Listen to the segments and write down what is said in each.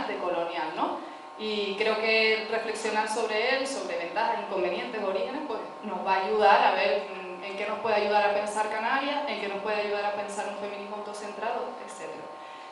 decolonial, decolonial, ¿no? Y creo que reflexionar sobre él, sobre ventajas, inconvenientes, orígenes, pues nos va a ayudar a ver en qué nos puede ayudar a pensar Canarias, en qué nos puede ayudar a pensar un feminismo autocentrado, etc.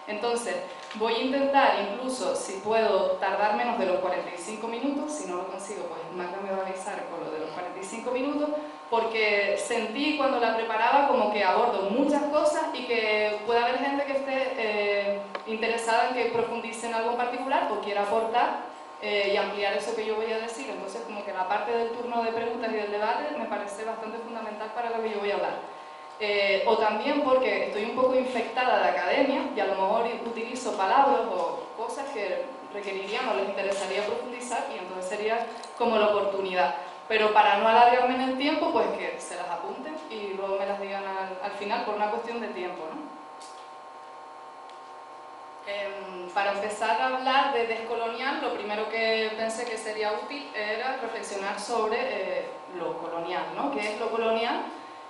Entonces, voy a intentar, incluso, si puedo tardar menos de los 45 minutos, si no lo consigo, pues Magda me va a avisar con lo de los 45 minutos, porque sentí cuando la preparaba como que abordo muchas cosas y que puede haber gente que esté interesada en que profundice en algo en particular o quiera aportar y ampliar eso que yo voy a decir. Entonces, como que la parte del turno de preguntas y del debate me parece bastante fundamental para lo que yo voy a hablar. O también porque estoy un poco infectada de academia y a lo mejor utilizo palabras o cosas que requerirían o les interesaría profundizar y entonces sería como la oportunidad. Pero para no alargarme en el tiempo, pues que se las apunten y luego me las digan al final por una cuestión de tiempo, ¿no? Para empezar a hablar de descolonial, lo primero que pensé que sería útil era reflexionar sobre lo colonial, ¿no? ¿Qué es lo colonial?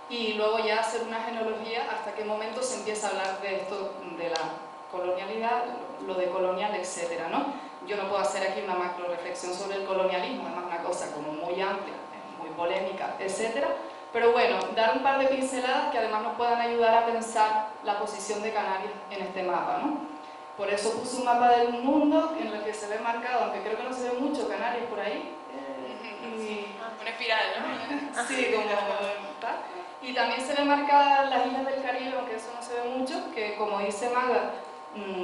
Y luego ya hacer una genealogía hasta qué momento se empieza a hablar de esto, de la colonialidad, lo decolonial, etcétera, ¿no? Yo no puedo hacer aquí una macro reflexión sobre el colonialismo, además una cosa como muy amplia, muy polémica, etcétera. Pero bueno, dar un par de pinceladas que además nos puedan ayudar a pensar la posición de Canarias en este mapa, ¿no? Por eso puse un mapa del mundo en el que se ve marcado, aunque creo que no se ve mucho Canarias por ahí. Una espiral, ¿no? Sí, como tal. Y también se ve marcadas las islas del Caribe, aunque eso no se ve mucho, que como dice Magda,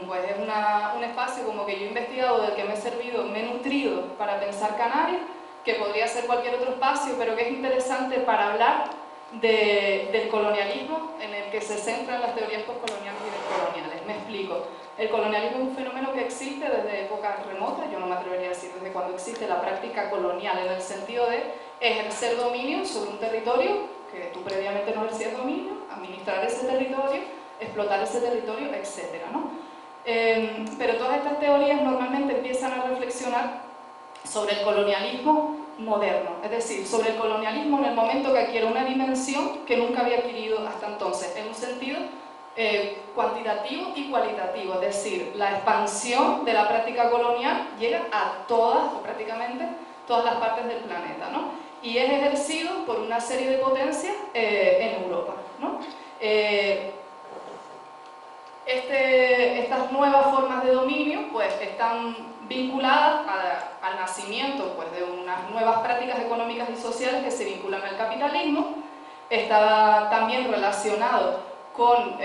pues es un espacio como que yo he investigado, del que me he servido, me he nutrido para pensar Canarias, que podría ser cualquier otro espacio, pero que es interesante para hablar del colonialismo en el que se centran las teorías postcoloniales y descoloniales. Me explico. El colonialismo es un fenómeno que existe desde épocas remotas, yo no me atrevería a decir desde cuando existe la práctica colonial, en el sentido de ejercer dominio sobre un territorio que tú previamente no ejercías dominio, administrar ese territorio, explotar ese territorio, etc., ¿no? Pero todas estas teorías normalmente empiezan a reflexionar sobre el colonialismo moderno, es decir, sobre el colonialismo en el momento que adquiere una dimensión que nunca había adquirido hasta entonces, en un sentido cuantitativo y cualitativo, es decir, la expansión de la práctica colonial llega a todas, o prácticamente todas las partes del planeta, ¿no? Y es ejercido por una serie de potencias en Europa, ¿no? Estas nuevas formas de dominio pues, están vinculadas al nacimiento pues, de unas nuevas prácticas económicas y sociales que se vinculan al capitalismo. Está también relacionado con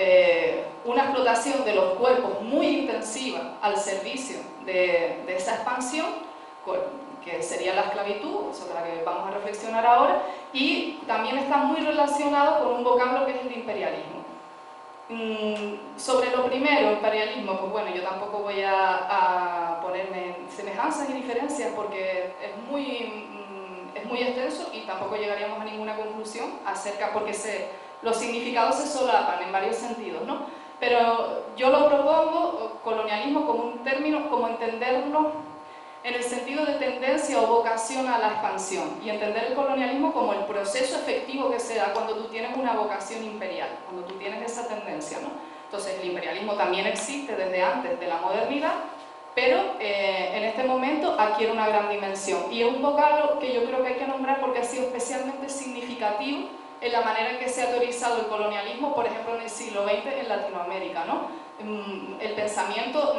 una explotación de los cuerpos muy intensiva al servicio de esa expansión, que sería la esclavitud, sobre la que vamos a reflexionar ahora, y también está muy relacionado con un vocablo que es el imperialismo. Sobre lo primero, imperialismo, pues bueno, yo tampoco voy a ponerme semejanzas y diferencias porque es muy extenso y tampoco llegaríamos a ninguna conclusión acerca, porque los significados se solapan en varios sentidos, ¿no? Pero yo lo propongo, colonialismo, como un término, como entenderlo en el sentido de tendencia o vocación a la expansión, y entender el colonialismo como el proceso efectivo que se da cuando tú tienes una vocación imperial, cuando tú tienes esa tendencia, ¿no? Entonces el imperialismo también existe desde antes de la modernidad, pero en este momento adquiere una gran dimensión, y es un vocablo que yo creo que hay que nombrar porque ha sido especialmente significativo en la manera en que se ha teorizado el colonialismo, por ejemplo en el siglo XX en Latinoamérica, ¿no? El pensamiento,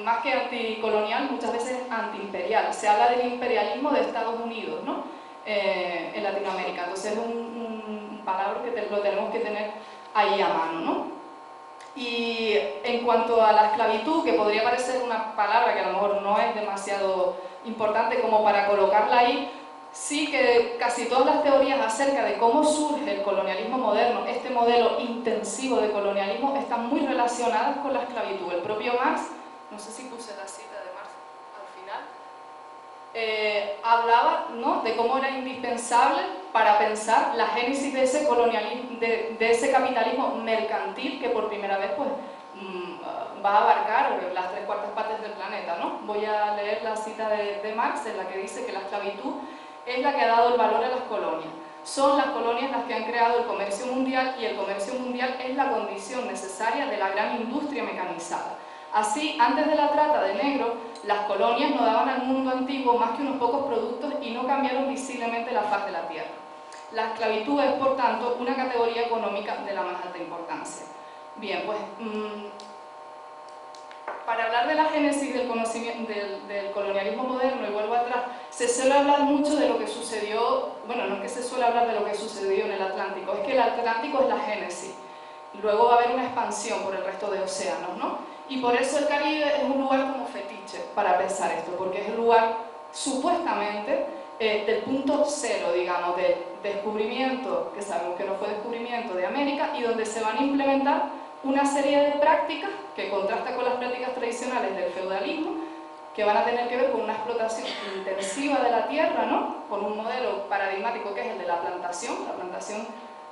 más que anticolonial, muchas veces antiimperial. Se habla del imperialismo de Estados Unidos, ¿no? En Latinoamérica. Entonces es un palabra que lo tenemos que tener ahí a mano, ¿no? Y en cuanto a la esclavitud, que podría parecer una palabra que a lo mejor no es demasiado importante como para colocarla ahí, sí que casi todas las teorías acerca de cómo surge el colonialismo moderno, este modelo intensivo de colonialismo, están muy relacionadas con la esclavitud. El propio Marx, no sé si puse la cita de Marx al final, hablaba, ¿no?, de cómo era indispensable para pensar la génesis de ese colonialismo, de ese capitalismo mercantil que por primera vez pues, va a abarcar las 3/4 partes del planeta, ¿no? Voy a leer la cita de Marx en la que dice que la esclavitud es la que ha dado el valor a las colonias. Son las colonias las que han creado el comercio mundial y el comercio mundial es la condición necesaria de la gran industria mecanizada. Así, antes de la trata de negros, las colonias no daban al mundo antiguo más que unos pocos productos y no cambiaron visiblemente la faz de la tierra. La esclavitud es, por tanto, una categoría económica de la más alta importancia. Bien, pues para hablar de la génesis del colonialismo moderno, y vuelvo atrás, se suele hablar mucho de lo que sucedió, bueno, no es que se suele hablar de lo que sucedió en el Atlántico, es que el Atlántico es la génesis. Luego va a haber una expansión por el resto de océanos, ¿no? Y por eso el Caribe es un lugar como fetiche para pensar esto, porque es el lugar, supuestamente, del punto cero, digamos, del descubrimiento, que sabemos que no fue descubrimiento, de América, y donde se van a implementar una serie de prácticas que contrasta con las prácticas tradicionales del feudalismo, que van a tener que ver con una explotación intensiva de la tierra, ¿no? Con un modelo paradigmático que es el de la plantación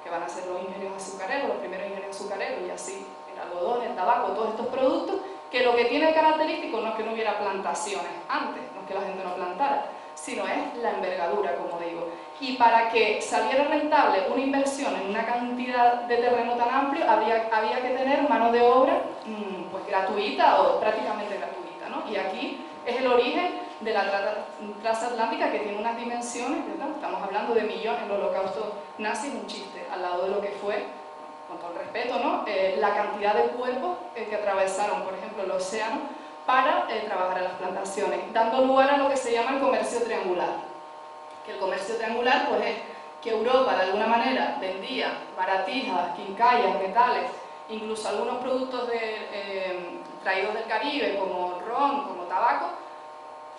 que van a ser los ingenios azucareros, los primeros ingenios azucareros, y así el algodón, el tabaco, todos estos productos, que lo que tiene característico no es que no hubiera plantaciones antes, no es que la gente no plantara, sino es la envergadura, como digo. Y para que saliera rentable una inversión en una cantidad de terreno tan amplio, había que tener mano de obra pues gratuita o prácticamente gratuita, ¿no? Y aquí es el origen de la trata transatlántica, que tiene unas dimensiones, ¿verdad? Estamos hablando de millones. El holocausto nazi es un chiste al lado de lo que fue, con todo el respeto, ¿no? La cantidad de cuerpos que atravesaron, por ejemplo, el océano para trabajar en las plantaciones, dando lugar a lo que se llama el comercio triangular. Que el comercio triangular pues es que Europa de alguna manera vendía baratijas, quincallas, metales, incluso algunos productos traídos del Caribe como ron, como tabaco,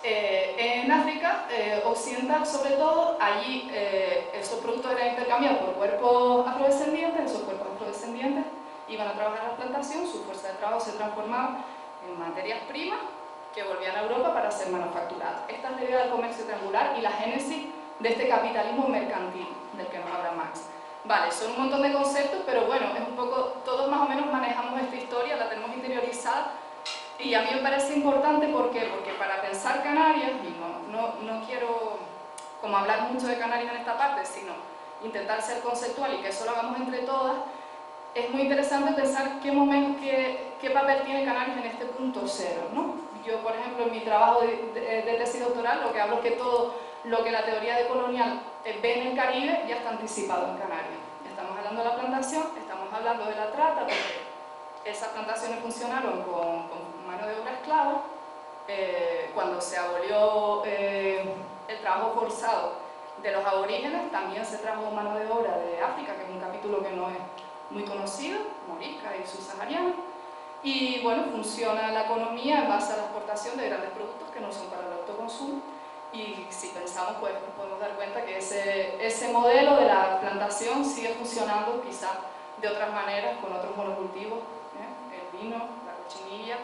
en África occidental sobre todo. Allí esos productos eran intercambiados por cuerpos afrodescendientes. Esos cuerpos afrodescendientes iban a trabajar en la plantación, su fuerza de trabajo se transformaba en materias primas que volvían a Europa para ser manufacturadas. Esta es la idea del comercio triangular y la génesis de este capitalismo mercantil del que nos habla Marx. Vale, son un montón de conceptos, pero bueno, es un poco, todos más o menos manejamos esta historia, la tenemos interiorizada, y a mí me parece importante. ¿Por qué? Porque para pensar Canarias, y no quiero como hablar mucho de Canarias en esta parte, sino intentar ser conceptual y que eso lo hagamos entre todas, es muy interesante pensar qué papel tiene Canarias en este punto cero, ¿no? Yo, por ejemplo, en mi trabajo de tesis doctoral, lo que hablo es que todo lo que la teoría decolonial ve en el Caribe ya está anticipado en Canarias. Estamos hablando de la plantación, estamos hablando de la trata, porque esas plantaciones funcionaron con mano de obra esclava. Cuando se abolió el trabajo forzado de los aborígenes, también se trajo mano de obra de África, que es un capítulo que no es muy conocido, morisca y subsahariana. Y bueno, funciona la economía en base a la exportación de grandes productos que no son para el autoconsumo. Y si pensamos, pues nos podemos dar cuenta que ese modelo de la plantación sigue funcionando quizá de otras maneras, con otros monocultivos, el vino, la cochinilla,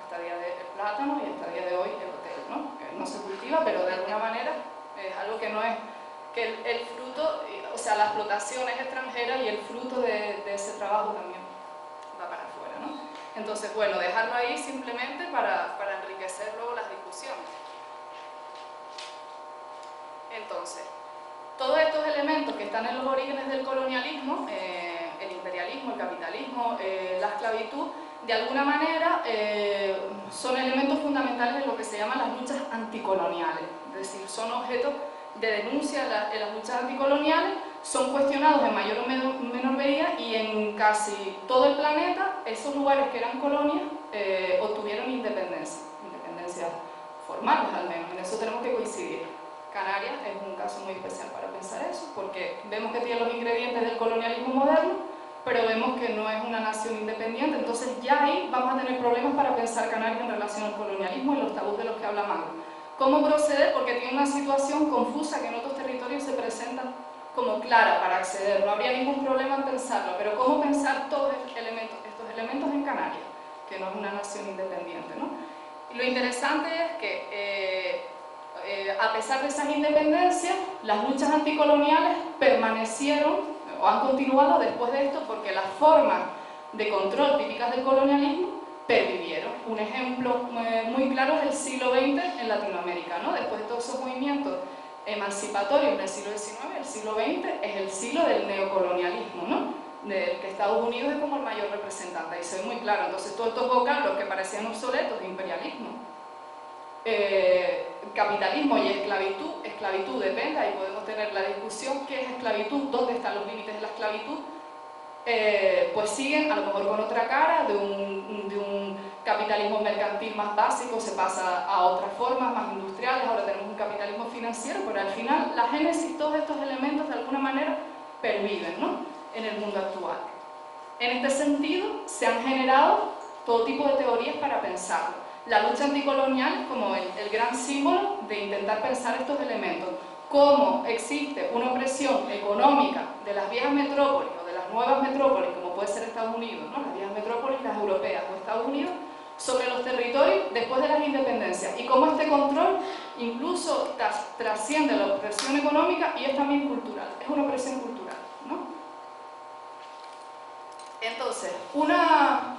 hasta el día del plátano y hasta el día de hoy el hotel, ¿no? Que no se cultiva, pero de alguna manera es algo que no es, que el fruto, o sea, la explotación es extranjera y el fruto de ese trabajo también va para afuera, ¿no? Entonces, bueno, dejarlo ahí simplemente para enriquecer luego las discusiones. Entonces, todos estos elementos que están en los orígenes del colonialismo, el imperialismo, el capitalismo, la esclavitud, de alguna manera son elementos fundamentales en lo que se llaman las luchas anticoloniales, es decir, son objetos de denuncia en las luchas anticoloniales, son cuestionados en mayor o menor medida, y en casi todo el planeta esos lugares que eran colonias obtuvieron independencia formales al menos. En eso tenemos que coincidir. Canarias es un caso muy especial para pensar eso, porque vemos que tiene los ingredientes del colonialismo moderno, pero vemos que no es una nación independiente. Entonces ya ahí vamos a tener problemas para pensar Canarias en relación al colonialismo y los tabús de los que habla Mango. ¿Cómo proceder? Porque tiene una situación confusa que en otros territorios se presenta como clara para acceder. No habría ningún problema en pensarlo, pero ¿cómo pensar todos estos elementos en Canarias, que no es una nación independiente, ¿no? Y lo interesante es que a pesar de esas independencias, las luchas anticoloniales permanecieron o han continuado después de esto, porque las formas de control típicas del colonialismo pervivieron. Un ejemplo muy claro es el siglo XX en Latinoamérica, ¿no? Después de todos esos movimientos emancipatorios del siglo XIX, el siglo XX es el siglo del neocolonialismo, ¿no? del que Estados Unidos es como el mayor representante, ahí se ve muy claro. Entonces todos estos vocablos que parecían obsoletos, imperialismo, capitalismo y esclavitud, esclavitud depende, ahí podemos tener la discusión, ¿qué es esclavitud? ¿Dónde están los límites de la esclavitud? Pues siguen a lo mejor con otra cara, de un capitalismo mercantil más básico se pasa a otras formas más industriales, ahora tenemos un capitalismo financiero, pero al final la génesis, todos estos elementos de alguna manera perviven, ¿no?, en el mundo actual. En este sentido se han generado todo tipo de teorías para pensarlo. La lucha anticolonial es como el gran símbolo de intentar pensar estos elementos. Cómo existe una opresión económica de las viejas metrópolis o de las nuevas metrópolis, como puede ser Estados Unidos, ¿no?, las viejas metrópolis, las europeas o Estados Unidos, sobre los territorios después de las independencias, y cómo este control incluso trasciende la opresión económica y es también cultural, es una opresión cultural, ¿no? Entonces, una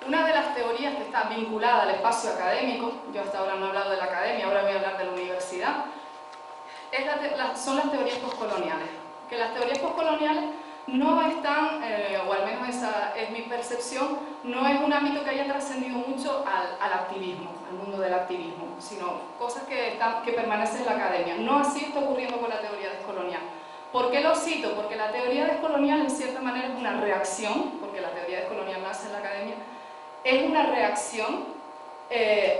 de las teorías que está vinculada al espacio académico, yo hasta ahora no he hablado de la academia, ahora voy a hablar de la universidad, son las teorías postcoloniales. Que las teorías postcoloniales no están, o al menos esa es mi percepción, no es un ámbito que haya trascendido mucho al activismo, al mundo del activismo, sino cosas que permanecen en la academia. No así está ocurriendo con la teoría descolonial. ¿Por qué lo cito? Porque la teoría descolonial en cierta manera es una reacción, porque la teoría descolonial nace en la academia, es una reacción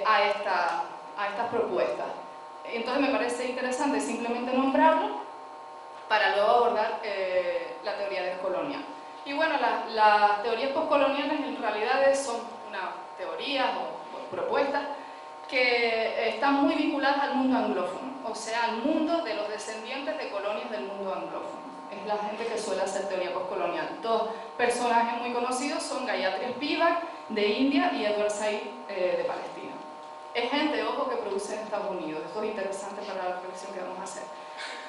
a estas propuestas. Entonces me parece interesante simplemente nombrarlo para luego abordar la teoría descolonial. Y bueno, las teorías postcoloniales en realidad son unas teorías o propuestas que están muy vinculadas al mundo anglófono, o sea, al mundo de los descendientes de colonias del mundo anglófono. Es la gente que suele hacer teoría postcolonial. Dos personajes muy conocidos son Gayatri Spivak de India y Edward Said de Palestina. Es gente, ojo, que produce en Estados Unidos. Esto es interesante para la reflexión que vamos a hacer.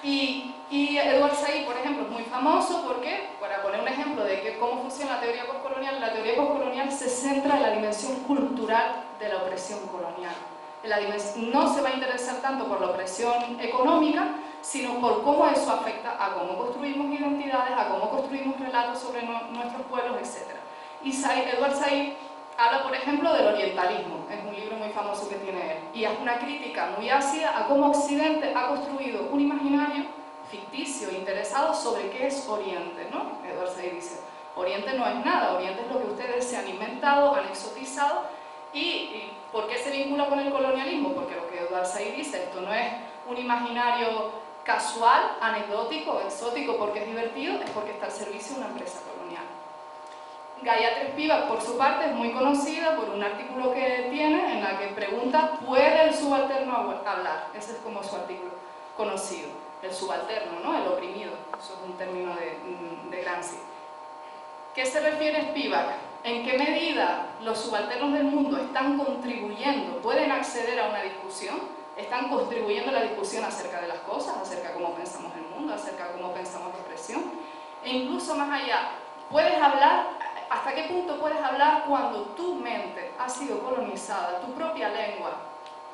Y Edward Said, por ejemplo, es muy famoso porque, para poner un ejemplo de cómo funciona la teoría postcolonial se centra en la dimensión cultural de la opresión colonial. No se va a interesar tanto por la opresión económica, sino por cómo eso afecta a cómo construimos identidades, a cómo construimos relatos sobre nuestros pueblos, etc. Y Edward Said habla, por ejemplo, del orientalismo, es un libro muy famoso que tiene él, y es una crítica muy ácida a cómo Occidente ha construido un imaginario ficticio, interesado sobre qué es Oriente, ¿no? Edward Said dice, Oriente no es nada, Oriente es lo que ustedes se han inventado, han exotizado, y ¿por qué se vincula con el colonialismo? Porque lo que Edward Said dice, esto no es un imaginario casual, anecdótico, exótico porque es divertido, es porque está al servicio de una empresa colonial. Gayatri Spivak, por su parte, es muy conocida por un artículo que tiene en la que pregunta ¿puede el subalterno hablar? Ese es como su artículo conocido, el subalterno, ¿no?, el oprimido, eso es un término de Gramsci. ¿Qué se refiere Spivak? ¿En qué medida los subalternos del mundo están contribuyendo, pueden acceder a una discusión? ¿Están contribuyendo a la discusión acerca de las cosas, acerca de cómo pensamos el mundo, acerca de cómo pensamos la expresión? E incluso más allá, ¿puedes hablar? ¿Hasta qué punto puedes hablar cuando tu mente ha sido colonizada, tu propia lengua,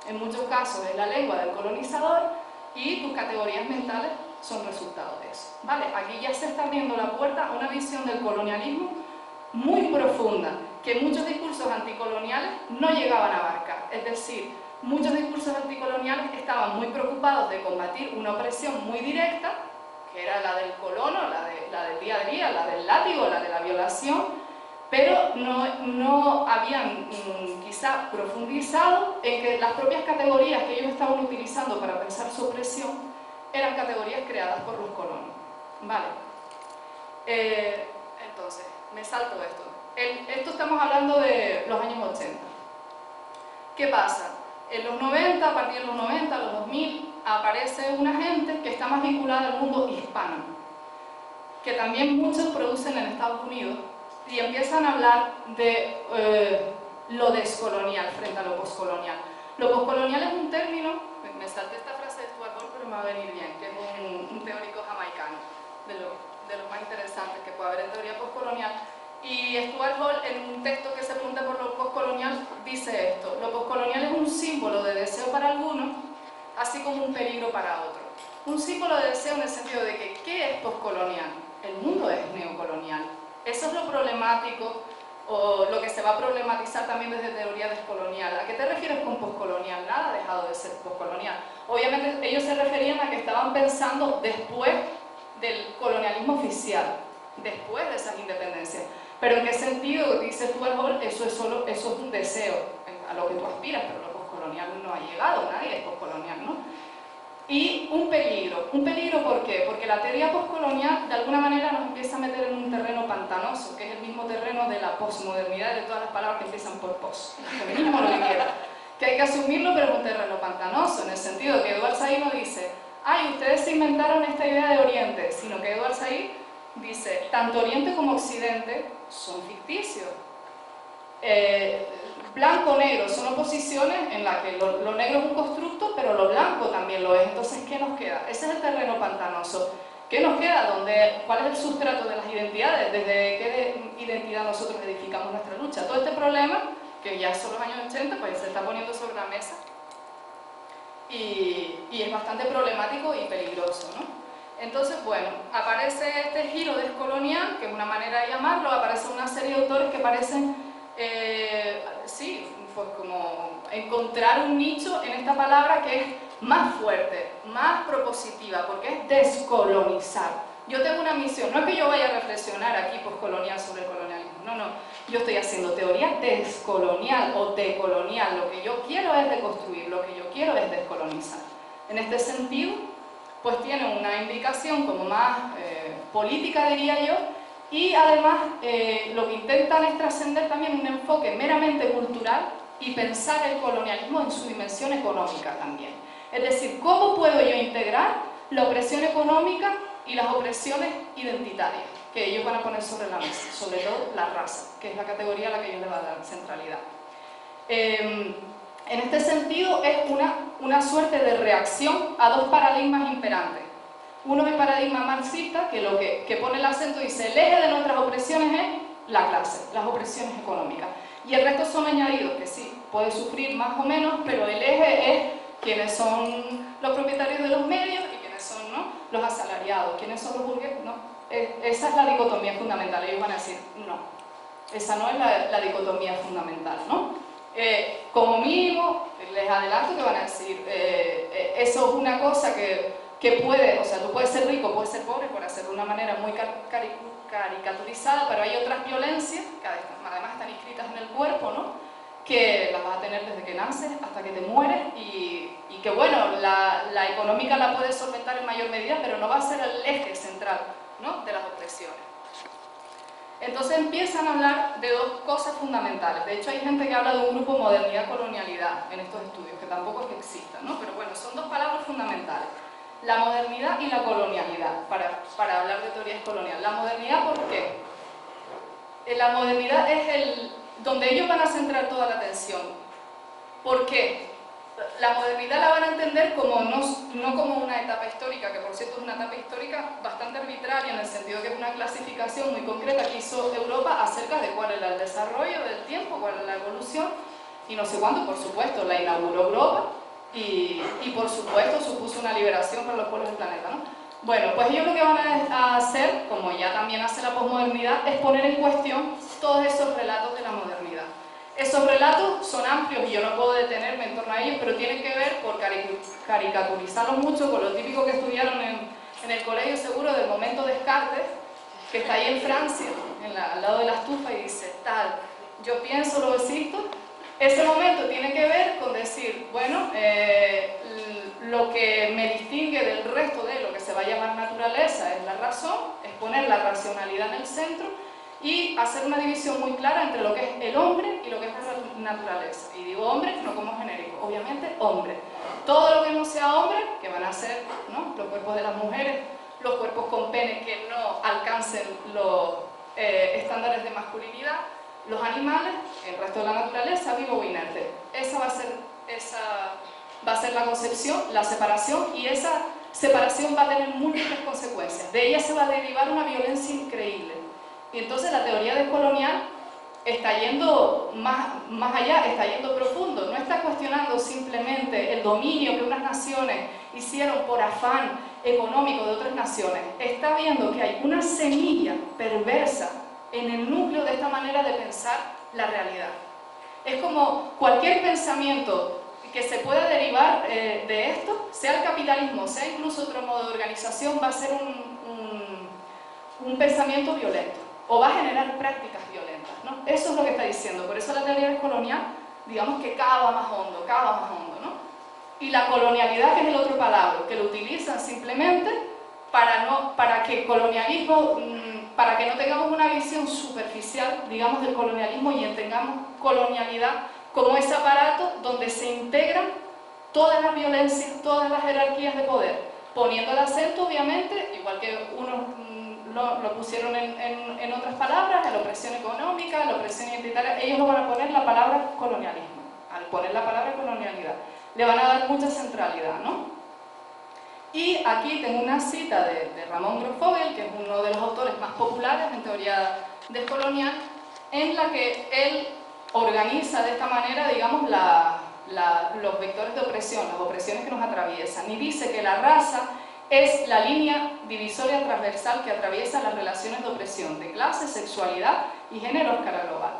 en muchos casos es la lengua del colonizador, y tus categorías mentales son resultado de eso? ¿Vale? Aquí ya se está abriendo la puerta a una visión del colonialismo muy profunda, que muchos discursos anticoloniales no llegaban a abarcar. Es decir, muchos discursos anticoloniales estaban muy preocupados de combatir una opresión muy directa, que era la del colono, la del día a día, la del látigo, la de la violación, pero no habían quizá profundizado en que las propias categorías que ellos estaban utilizando para pensar su opresión eran categorías creadas por los colonos. ¿Vale? Entonces, me salto esto. Esto estamos hablando de los años 80. ¿Qué pasa? En los 90, a partir de los 90, los 2000, aparece una gente que está más vinculada al mundo hispano, que también muchos producen en Estados Unidos, y empiezan a hablar de lo descolonial frente a lo postcolonial. Lo postcolonial es un término, me salté esta frase de Stuart Hall, pero me va a venir bien, que es un teórico jamaicano, de los más interesantes que puede haber en teoría postcolonial. Y Stuart Hall, en un texto que se pregunta por lo postcolonial, dice esto: lo postcolonial es un símbolo de deseo para algunos, así como un peligro para otros. Un símbolo de deseo en el sentido de que, ¿qué es postcolonial? El mundo es neocolonial. Eso es lo problemático, o lo que se va a problematizar también desde teoría descolonial. ¿A qué te refieres con poscolonial? Nada ha dejado de ser poscolonial. Obviamente ellos se referían a que estaban pensando después del colonialismo oficial, después de esas independencias. Pero ¿en qué sentido? Dices tú, eso es un deseo a lo que tú aspiras, pero lo poscolonial no ha llegado, nadie es poscolonial, ¿no? Y un peligro. ¿Un peligro por qué? Porque la teoría poscolonial de alguna manera nos empieza a meter en un terreno pantanoso, que es el mismo terreno de la posmodernidad y de todas las palabras que empiezan por pos. El feminismo, lo que quiera. Que hay que asumirlo, pero es un terreno pantanoso, en el sentido que Edward Said no dice, ay, ustedes se inventaron esta idea de Oriente, sino que Edward Said dice, tanto Oriente como Occidente son ficticios. Blanco-negro son oposiciones en las que lo negro es un constructo, pero lo blanco también lo es. Entonces, ¿qué nos queda? Ese es el terreno pantanoso. ¿Qué nos queda? ¿Cuál es el sustrato de las identidades? ¿Desde qué identidad nosotros edificamos nuestra lucha? Todo este problema, que ya son los años 80, pues se está poniendo sobre la mesa y es bastante problemático y peligroso, ¿no? Entonces, bueno, aparece este giro descolonial, que es una manera de llamarlo, aparece una serie de autores que parecen sí, pues como encontrar un nicho en esta palabra que es más fuerte, más propositiva, porque es descolonizar. Yo tengo una misión, no es que yo vaya a reflexionar aquí poscolonial sobre el colonialismo, no, no, yo estoy haciendo teoría descolonial o decolonial, lo que yo quiero es deconstruir, lo que yo quiero es descolonizar. En este sentido, pues tiene una indicación como más política, diría yo, y además lo que intentan es trascender también un enfoque meramente cultural y pensar el colonialismo en su dimensión económica también. Es decir, ¿cómo puedo yo integrar la opresión económica y las opresiones identitarias que ellos van a poner sobre la mesa? Sobre todo la raza, que es la categoría a la que ellos les van a dar centralidad. En este sentido es una suerte de reacción a dos paradigmas imperantes. Uno es el paradigma marxista, que pone el acento y dice, el eje de nuestras opresiones es la clase, las opresiones económicas. Y el resto son añadidos, que sí, puede sufrir más o menos, pero el eje es quiénes son los propietarios de los medios y quiénes son, ¿no?, los asalariados, quiénes son los burgueses, ¿no? Esa es la dicotomía fundamental. Ellos van a decir, no, esa no es la dicotomía fundamental, ¿no? Como mínimo, les adelanto que van a decir, eso es una cosa que puede, o sea, tú puedes ser rico, puedes ser pobre, por hacerlo de una manera muy caricaturizada, pero hay otras violencias, que además están inscritas en el cuerpo, ¿no?, que las vas a tener desde que naces hasta que te mueres y que, bueno, la económica la puedes solventar en mayor medida, pero no va a ser el eje central, ¿no?, de las opresiones. Entonces empiezan a hablar de dos cosas fundamentales. De hecho, hay gente que habla de un grupo modernidad-colonialidad en estos estudios, que tampoco es que exista, ¿no?, pero bueno, son dos palabras fundamentales. La modernidad y la colonialidad, para hablar de teoría colonial. La modernidad, ¿por qué? La modernidad es donde ellos van a centrar toda la atención. ¿Por qué? La modernidad la van a entender como no como una etapa histórica, que por cierto es una etapa histórica bastante arbitraria, en el sentido que es una clasificación muy concreta que hizo Europa acerca de cuál era el desarrollo del tiempo, cuál era la evolución, y no sé cuándo, por supuesto, la inauguró Europa, y por supuesto supuso una liberación para los pueblos del planeta, ¿no? Bueno, pues ellos lo que van a hacer, como ya también hace la posmodernidad, es poner en cuestión todos esos relatos de la modernidad. Esos relatos son amplios y yo no puedo detenerme en torno a ellos, pero tienen que ver, por caricaturizarlos mucho, con lo típico que estudiaron en el colegio seguro del momento Descartes, que está ahí en Francia, al lado de la estufa, y dice, tal, yo pienso, lo existo. Ese momento tiene que ver con decir, bueno, lo que me distingue del resto de lo que se va a llamar naturaleza es la razón, es poner la racionalidad en el centro y hacer una división muy clara entre lo que es el hombre y lo que es la naturaleza. Y digo hombre no como genérico, obviamente hombre. Todo lo que no sea hombre, que van a ser, ¿no?, los cuerpos de las mujeres, los cuerpos con pene que no alcancen los estándares de masculinidad, los animales, el resto de la naturaleza, vivo o inerte. Esa va a ser la concepción, la separación, y esa separación va a tener múltiples consecuencias. De ella se va a derivar una violencia increíble. Y entonces la teoría descolonial está yendo más allá, está yendo profundo. No está cuestionando simplemente el dominio que unas naciones hicieron por afán económico de otras naciones. Está viendo que hay una semilla perversa en el núcleo de esta manera de pensar la realidad. Es como cualquier pensamiento que se pueda derivar de esto, sea el capitalismo, sea incluso otro modo de organización, va a ser un pensamiento violento o va a generar prácticas violentas, ¿no? Eso es lo que está diciendo. Por eso la teoría descolonial, digamos que cava más hondo, ¿no? Y la colonialidad, que es el otro palabra, que lo utilizan simplemente para que colonialismo, para que no tengamos una visión superficial, digamos, del colonialismo y entendamos colonialidad como ese aparato donde se integran todas las violencias, todas las jerarquías de poder, poniendo el acento, obviamente, igual que unos lo pusieron en otras palabras, en la opresión económica, en la opresión identitaria, ellos lo van a poner la palabra colonialismo, al poner la palabra colonialidad. Le van a dar mucha centralidad, ¿no? Y aquí tengo una cita de Ramón Grosfoguel, que es uno de los autores más populares en teoría descolonial, en la que él organiza de esta manera, digamos, los vectores de opresión, las opresiones que nos atraviesan, y dice que la raza es la línea divisoria transversal que atraviesa las relaciones de opresión de clase, sexualidad y género a escala global.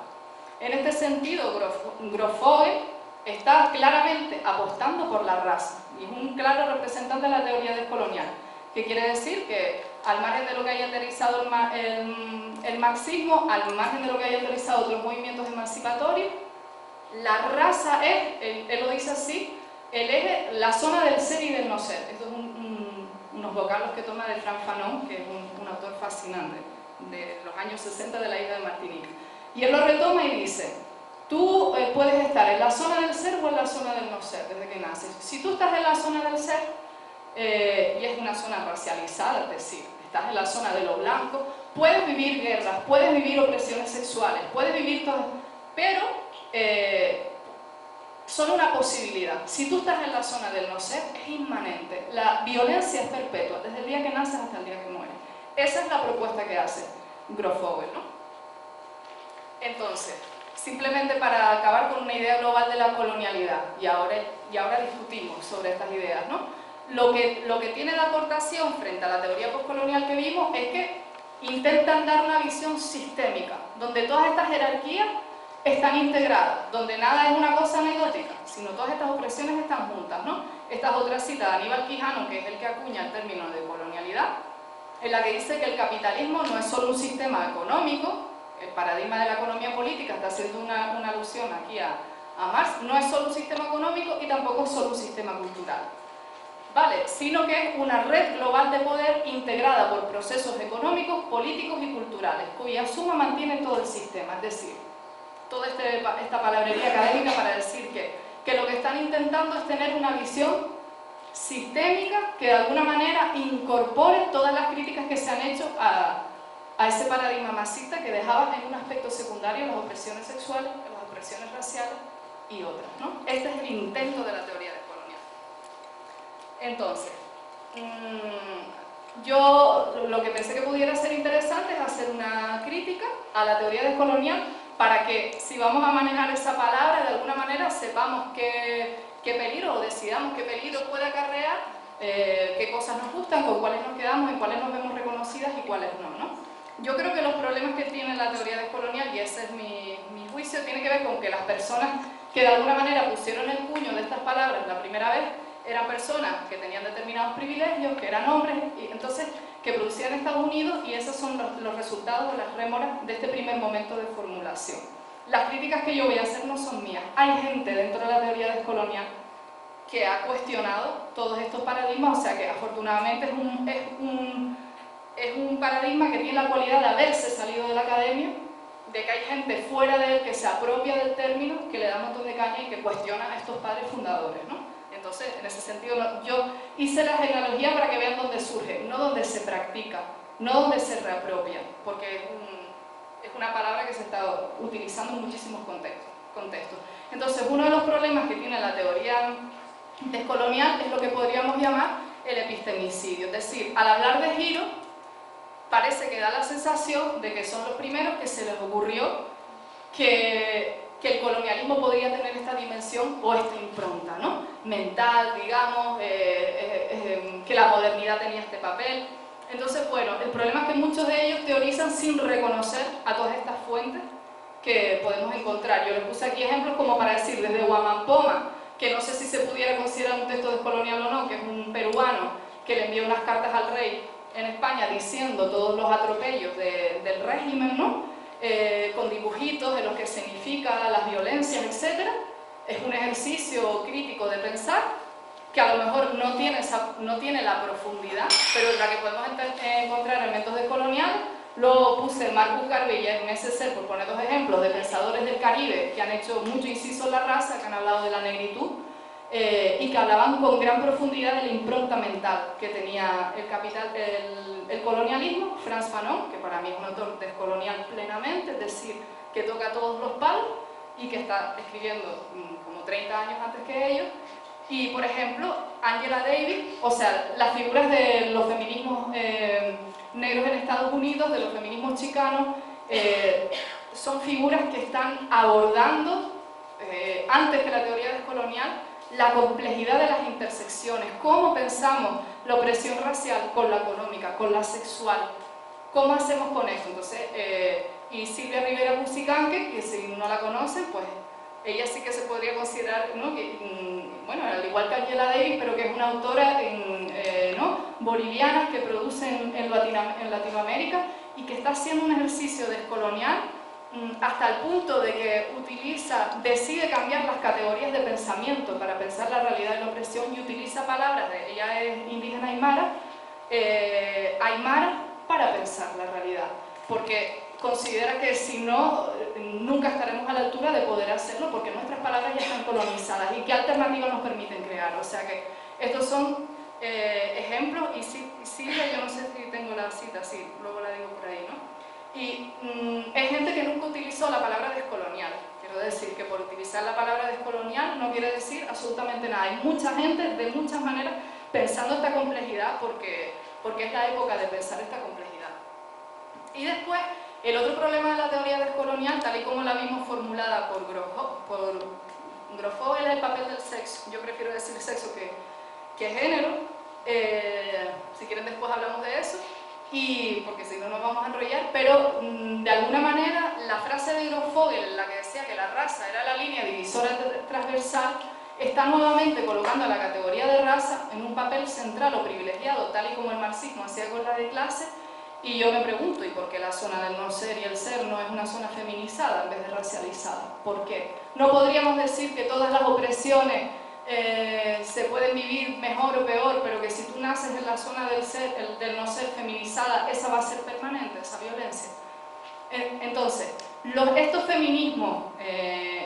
En este sentido, Grosfoguel está claramente apostando por la raza y es un claro representante de la teoría descolonial, que quiere decir que al margen de lo que haya aterrizado el marxismo, al margen de lo que haya aterrizado otros movimientos emancipatorios, la raza es, él lo dice así, el eje, la zona del ser y del no ser. Esto es unos vocablos que toma de Frank Fanon, que es un autor fascinante de los años 60 de la isla de Martinica. Y él lo retoma y dice: tú puedes estar en la zona del ser o en la zona del no ser desde que naces. Si tú estás en la zona del ser, y es una zona racializada, es decir, estás en la zona de lo blanco, puedes vivir guerras, puedes vivir opresiones sexuales, puedes vivir todo, pero son una posibilidad. Si tú estás en la zona del no ser, es inmanente. La violencia es perpetua, desde el día que naces hasta el día que mueres. Esa es la propuesta que hace Grosfoguel, ¿no? Entonces, simplemente para acabar con una idea global de la colonialidad, y ahora discutimos sobre estas ideas, ¿no? Lo que tiene de aportación frente a la teoría postcolonial que vimos es que intentan dar una visión sistémica, donde todas estas jerarquías están integradas, donde nada es una cosa anecdótica, sino todas estas opresiones están juntas, ¿no? Esta es otra cita de Aníbal Quijano, que es el que acuña el término de colonialidad, en la que dice que el capitalismo no es solo un sistema económico. El paradigma de la economía política está haciendo una alusión aquí a Marx, no es solo un sistema económico y tampoco es solo un sistema cultural, ¿vale? Sino que es una red global de poder integrada por procesos económicos, políticos y culturales, cuya suma mantiene todo el sistema, es decir, toda esta palabrería académica para decir que lo que están intentando es tener una visión sistémica que de alguna manera incorpore todas las críticas que se han hecho a ese paradigma marxista que dejaba en un aspecto secundario las opresiones sexuales, las opresiones raciales y otras, ¿no? Este es el intento de la teoría descolonial. Entonces, yo lo que pensé que pudiera ser interesante es hacer una crítica a la teoría descolonial para que, si vamos a manejar esa palabra, de alguna manera sepamos qué peligro, o decidamos qué peligro puede acarrear, qué cosas nos gustan, con cuáles nos quedamos, en cuáles nos vemos reconocidas y cuáles no, ¿no? Yo creo que los problemas que tiene la teoría descolonial, y ese es mi juicio, tiene que ver con que las personas que de alguna manera pusieron el puño de estas palabras la primera vez eran personas que tenían determinados privilegios, que eran hombres, y entonces que producían en Estados Unidos, y esos son los resultados o las rémoras de este primer momento de formulación. Las críticas que yo voy a hacer no son mías. Hay gente dentro de la teoría descolonial que ha cuestionado todos estos paradigmas, o sea que afortunadamente es un paradigma que tiene la cualidad de haberse salido de la academia, de que hay gente fuera de él que se apropia del término, que le da un montón de caña y que cuestiona a estos padres fundadores, ¿no? Entonces, en ese sentido, yo hice la genealogía para que vean dónde surge, no dónde se practica, no dónde se reapropia, porque es una palabra que se está utilizando en muchísimos contextos. Entonces, uno de los problemas que tiene la teoría descolonial es lo que podríamos llamar el epistemicidio, es decir, al hablar de Giro, parece que da la sensación de que son los primeros que se les ocurrió que el colonialismo podría tener esta dimensión o esta impronta, ¿no? Mental, digamos, que la modernidad tenía este papel. Entonces, bueno, el problema es que muchos de ellos teorizan sin reconocer a todas estas fuentes que podemos encontrar. Yo les puse aquí ejemplos como para decir, desde Huamampoma, que no sé si se pudiera considerar un texto descolonial o no, que es un peruano que le envió unas cartas al rey en España diciendo todos los atropellos del régimen, ¿no? Con dibujitos de lo que significa las violencias, etc. Es un ejercicio crítico de pensar que a lo mejor no tiene la profundidad, pero la que podemos encontrar en métodos descoloniales. Luego puse Marcus Garvey y Ernest Seser, por poner dos ejemplos, de pensadores del Caribe que han hecho mucho inciso en la raza, que han hablado de la negritud, y que hablaban con gran profundidad de la impronta mental que tenía el colonialismo. Frantz Fanon, que para mí es un autor descolonial plenamente, es decir, que toca todos los palos y que está escribiendo como 30 años antes que ellos. Y, por ejemplo, Angela Davis, o sea, las figuras de los feminismos negros en Estados Unidos, de los feminismos chicanos, son figuras que están abordando, antes que la teoría descolonial, la complejidad de las intersecciones, cómo pensamos la opresión racial con la económica, con la sexual, cómo hacemos con eso. Entonces, y Silvia Rivera Bucicanque, que si no la conocen, pues ella sí que se podría considerar, ¿no? Que, bueno, al igual que Angela Davis, pero que es una autora ¿no? boliviana que produce en Latinoamérica y que está haciendo un ejercicio descolonial hasta el punto de que decide cambiar las categorías de pensamiento para pensar la realidad de la opresión y utiliza palabras, ella es indígena aymara para pensar la realidad, porque considera que si no, nunca estaremos a la altura de poder hacerlo porque nuestras palabras ya están colonizadas y qué alternativas nos permiten crear. O sea que estos son ejemplos y Silvia, yo no sé si tengo la cita, sí, luego la digo por ahí, ¿no? Y es gente que nunca utilizó la palabra descolonial. Quiero decir que por utilizar la palabra descolonial no quiere decir absolutamente nada. Hay mucha gente, de muchas maneras, pensando esta complejidad porque es la época de pensar esta complejidad. Y después, el otro problema de la teoría descolonial, tal y como la vimos formulada por Grofogel, es el papel del sexo. Yo prefiero decir sexo que género. Si quieren después hablamos de eso. Porque si no nos vamos a enrollar, pero de alguna manera la frase de Grofogel, en la que decía que la raza era la línea divisora transversal, está nuevamente colocando a la categoría de raza en un papel central o privilegiado, tal y como el marxismo hacía con la de clase. Y yo me pregunto, ¿y por qué la zona del no ser y el ser no es una zona feminizada en vez de racializada? ¿Por qué? No podríamos decir que todas las opresiones se pueden vivir mejor o peor, pero que si tú naces en la zona del no ser feminizada, esa va a ser permanente, esa violencia. Entonces, estos feminismos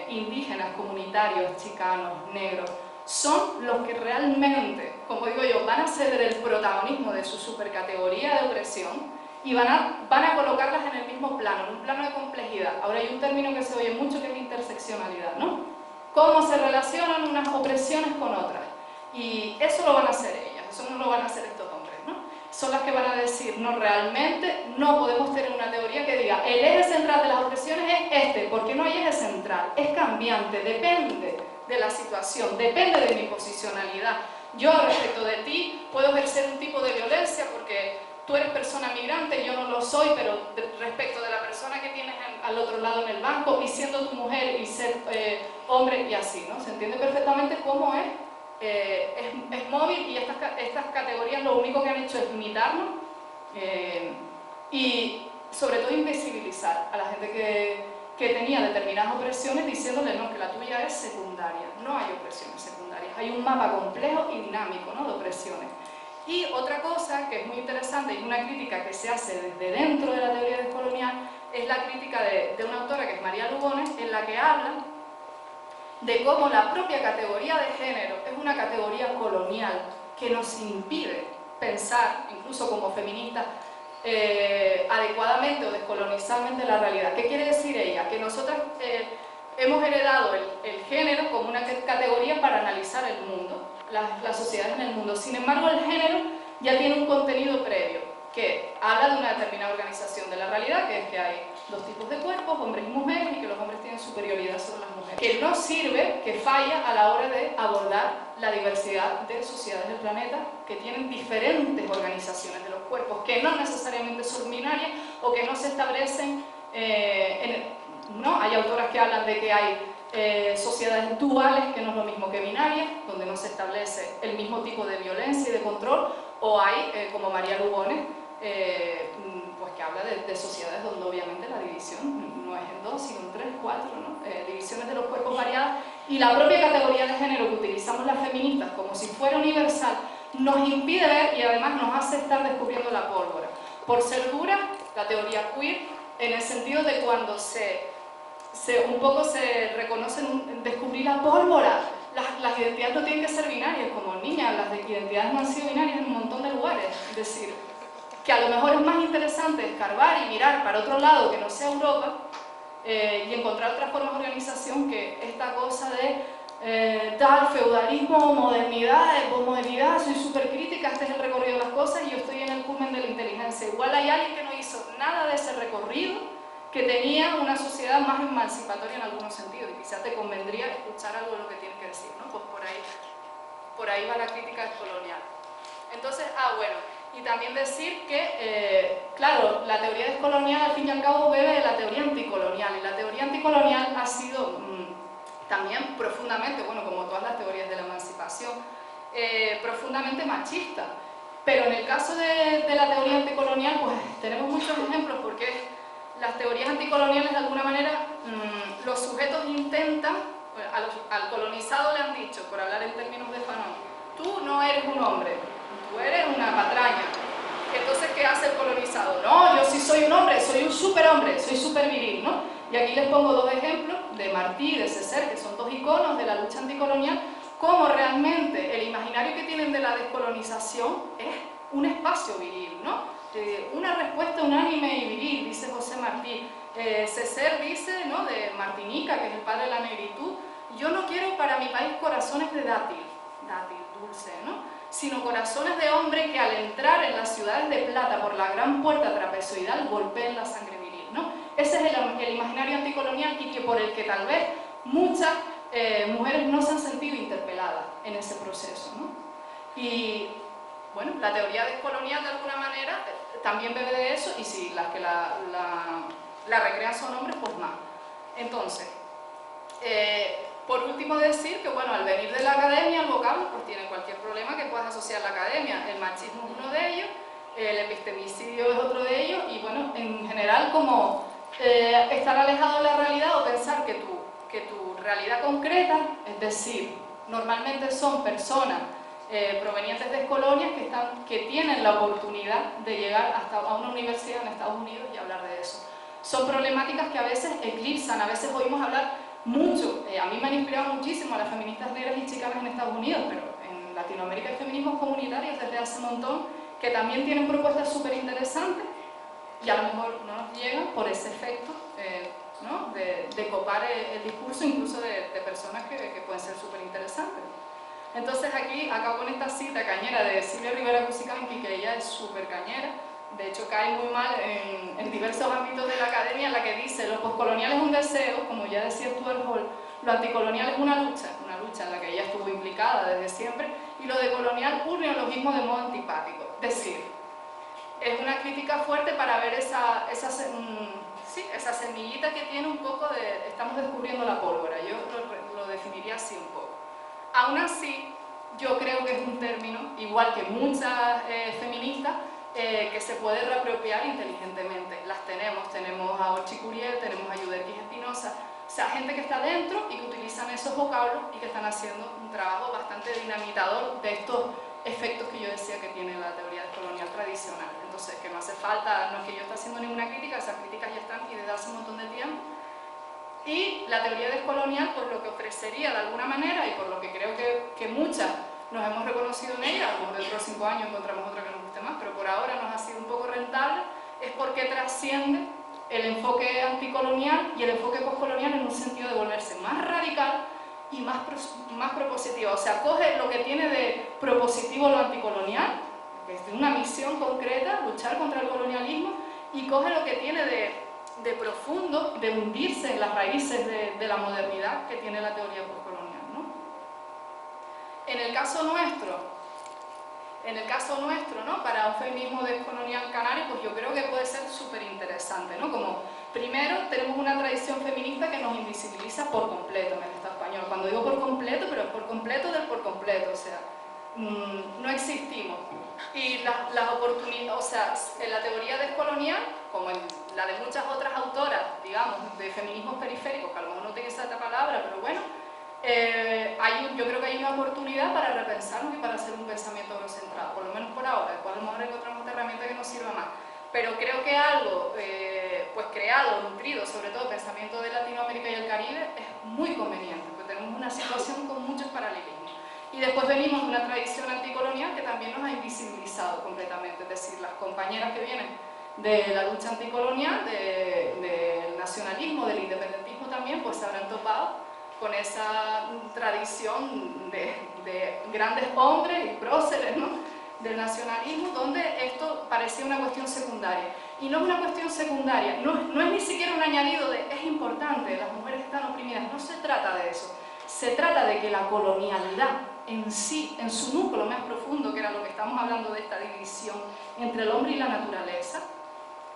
indígenas, comunitarios, chicanos, negros, son los que realmente, como digo yo, van a ceder el protagonismo de su supercategoría de opresión y van a colocarlas en el mismo plano, en un plano de complejidad. Ahora hay un término que se oye mucho que es interseccionalidad, ¿no? Cómo se relacionan unas opresiones con otras. Y eso lo van a hacer ellas, eso no lo van a hacer estos hombres, ¿no? Son las que van a decir, no, realmente no podemos tener una teoría que diga el eje central de las opresiones es este, porque no hay eje central, es cambiante, depende de la situación, depende de mi posicionalidad. Yo respecto de ti puedo ejercer un tipo de violencia porque tú eres persona migrante, yo no lo soy, pero respecto de la persona que tienes al otro lado en el banco y siendo tu mujer y ser hombre y así, ¿no? Se entiende perfectamente cómo es móvil y estas categorías lo único que han hecho es limitarnos y sobre todo invisibilizar a la gente que tenía determinadas opresiones diciéndole no, que la tuya es secundaria, no hay opresiones secundarias, hay un mapa complejo y dinámico, ¿no? de opresiones. Y otra cosa que es muy interesante y una crítica que se hace desde dentro de la teoría descolonial es la crítica de una autora que es María Lugones, en la que habla de cómo la propia categoría de género es una categoría colonial que nos impide pensar, incluso como feministas, adecuadamente o descolonizadamente la realidad. ¿Qué quiere decir ella? Que nosotras hemos heredado el género como una categoría para analizar el mundo, las sociedades en el mundo. Sin embargo, el género ya tiene un contenido previo que habla de una determinada organización de la realidad, que es que hay dos tipos de cuerpos, hombres y mujeres, y que los hombres tienen superioridad sobre las mujeres. Que no sirve, que falla a la hora de abordar la diversidad de sociedades del planeta que tienen diferentes organizaciones de los cuerpos, que no necesariamente son binarias o que no se establecen, ¿no? Hay autoras que hablan de que hay sociedades duales, que no es lo mismo que binarias, donde no se establece el mismo tipo de violencia y de control, o hay, como María Lugones, pues que habla de sociedades donde obviamente la división no es en 2, sino en 3, 4, ¿no? Divisiones de los cuerpos variadas, y la propia categoría de género que utilizamos las feministas como si fuera universal nos impide ver y además nos hace estar descubriendo la pólvora. Por ser dura, la teoría queer, en el sentido de cuando un poco se reconoce en descubrir la pólvora. Las identidades no tienen que ser binarias, como niñas, las identidades no han sido binarias en un montón de lugares. Es decir, que a lo mejor es más interesante escarbar y mirar para otro lado que no sea Europa y encontrar otras formas de organización que esta cosa de tal, feudalismo, modernidad, posmodernidad, soy súper crítica, este es el recorrido de las cosas y yo estoy en el culmen de la inteligencia. Igual hay alguien que no hizo nada de ese recorrido, que tenía una sociedad más emancipatoria en algunos sentidos, y quizás te convendría escuchar algo de lo que tienes que decir, ¿no? Pues por ahí va la crítica descolonial. Entonces, bueno, y también decir que, claro, la teoría descolonial al fin y al cabo bebe de la teoría anticolonial, y la teoría anticolonial ha sido también profundamente, bueno, como todas las teorías de la emancipación, profundamente machista. Pero en el caso de la teoría anticolonial, pues tenemos muchos ejemplos, porque las teorías anticoloniales, de alguna manera, los sujetos intentan, al colonizado le han dicho, por hablar en términos de Fanon, tú no eres un hombre, tú eres una patraña. Entonces, ¿qué hace el colonizado? No, yo sí soy un hombre, soy un superhombre, soy super viril, ¿no? Y aquí les pongo dos ejemplos, de Martí y de Césaire, que son dos iconos de la lucha anticolonial, cómo realmente el imaginario que tienen de la descolonización es un espacio viril, ¿no? Una respuesta unánime y viril, dice José Martí. Césaire dice, ¿no?, de Martinica, que es el padre de la negritud, yo no quiero para mi país corazones de dátil, dulce, ¿no?, sino corazones de hombre que al entrar en las ciudades de plata por la gran puerta trapezoidal golpeen la sangre viril, ¿no? Ese es el imaginario anticolonial, y que por el que tal vez muchas mujeres no se han sentido interpeladas en ese proceso, ¿no? Y bueno, la teoría descolonial de alguna manera también bebe de eso, y si las que la recrean son hombres, pues más. Entonces, por último decir que, bueno, al venir de la academia, el vocablo pues tiene cualquier problema que puedas asociar a la academia. El machismo es uno de ellos, el epistemicidio es otro de ellos, y bueno, en general como estar alejado de la realidad o pensar que tu realidad concreta, es decir, normalmente son personas provenientes de colonias que tienen la oportunidad de llegar hasta a una universidad en Estados Unidos y hablar de eso. Son problemáticas que a veces eclipsan, a veces oímos hablar mucho. A mí me han inspirado muchísimo a las feministas negras y chicanas en Estados Unidos, pero en Latinoamérica hay feminismos comunitarios desde hace un montón que también tienen propuestas súper interesantes y a lo mejor no nos llegan por ese efecto, ¿no?, de copar el discurso incluso de personas que pueden ser súper interesantes. Entonces aquí acabo con esta cita cañera de Silvia Rivera Cusicanqui, que ella es súper cañera, de hecho cae muy mal en diversos ámbitos de la academia, en la que dice: lo poscolonial es un deseo, como ya decía Stuart Hall, lo anticolonial es una lucha en la que ella estuvo implicada desde siempre, y lo decolonial un neologismo de modo antipático. Es decir, es una crítica fuerte para ver esa semillita que tiene un poco de estamos descubriendo la pólvora. Yo lo definiría así un poco. Aún así, yo creo que es un término, igual que muchas feministas, que se puede reapropiar inteligentemente. Las tenemos a Orchi Curiel, tenemos a Yuderquis Espinosa, o sea, gente que está dentro y que utilizan esos vocablos y que están haciendo un trabajo bastante dinamitador de estos efectos que yo decía que tiene la teoría descolonial tradicional. Entonces, que no hace falta, no es que yo esté haciendo ninguna crítica, esas críticas ya están y desde hace un montón de tiempo. Y la teoría descolonial, por lo que ofrecería de alguna manera, y por lo que creo que muchas nos hemos reconocido en ella, a lo mejor dentro de 5 años encontramos otra que nos guste más, pero por ahora nos ha sido un poco rentable, es porque trasciende el enfoque anticolonial y el enfoque postcolonial en un sentido de volverse más radical y más propositivo. O sea, coge lo que tiene de propositivo lo anticolonial, que es una misión concreta, luchar contra el colonialismo, y coge lo que tiene de de profundo, de hundirse en las raíces de la modernidad que tiene la teoría postcolonial, ¿no? En el caso nuestro, ¿no? Para un feminismo descolonial canario, pues yo creo que puede ser súper interesante, ¿no? Como, primero, tenemos una tradición feminista que nos invisibiliza por completo en el Estado español. Cuando digo por completo, pero es por completo del por completo, o sea, no existimos. Y las oportunidades, o sea, en la teoría descolonial, como en la de muchas otras autoras, digamos, de feminismos periféricos, que a lo mejor no utiliza esta palabra, pero bueno, yo creo que hay una oportunidad para repensarnos y para hacer un pensamiento eurocentrado, por lo menos por ahora. Después a lo mejor encontramos otra herramienta que nos sirva más. Pero creo que algo pues creado, nutrido, sobre todo el pensamiento de Latinoamérica y el Caribe, es muy conveniente, porque tenemos una situación con muchos paralelismos. Y después venimos de una tradición anticolonial que también nos ha invisibilizado completamente, es decir, las compañeras que vienen de la lucha anticolonial, del nacionalismo, del independentismo también, pues se habrán topado con esa tradición de grandes hombres y próceres, ¿no?, del nacionalismo, donde esto parecía una cuestión secundaria. Y no es una cuestión secundaria, no es ni siquiera un añadido de es importante, las mujeres están oprimidas, no se trata de eso. Se trata de que la colonialidad en sí, en su núcleo más profundo, que era lo que estamos hablando de esta división entre el hombre y la naturaleza,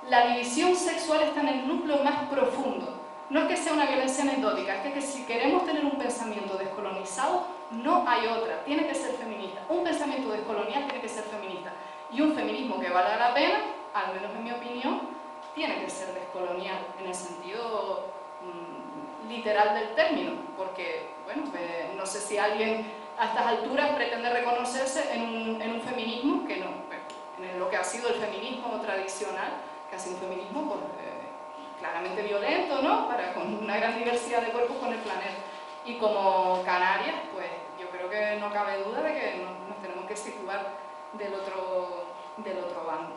la división sexual está en el núcleo más profundo. No es que sea una violencia anecdótica, es que si queremos tener un pensamiento descolonizado, no hay otra, tiene que ser feminista. Un pensamiento descolonial tiene que ser feminista. Y un feminismo que valga la pena, al menos en mi opinión, tiene que ser descolonial, en el sentido literal del término, porque, bueno, no sé si alguien a estas alturas pretende reconocerse en un feminismo que no, en lo que ha sido el feminismo tradicional, que ha sido un feminismo pues, claramente violento, ¿no?, con una gran diversidad de cuerpos con el planeta. Y como Canarias, pues yo creo que no cabe duda de que nos tenemos que situar del otro bando.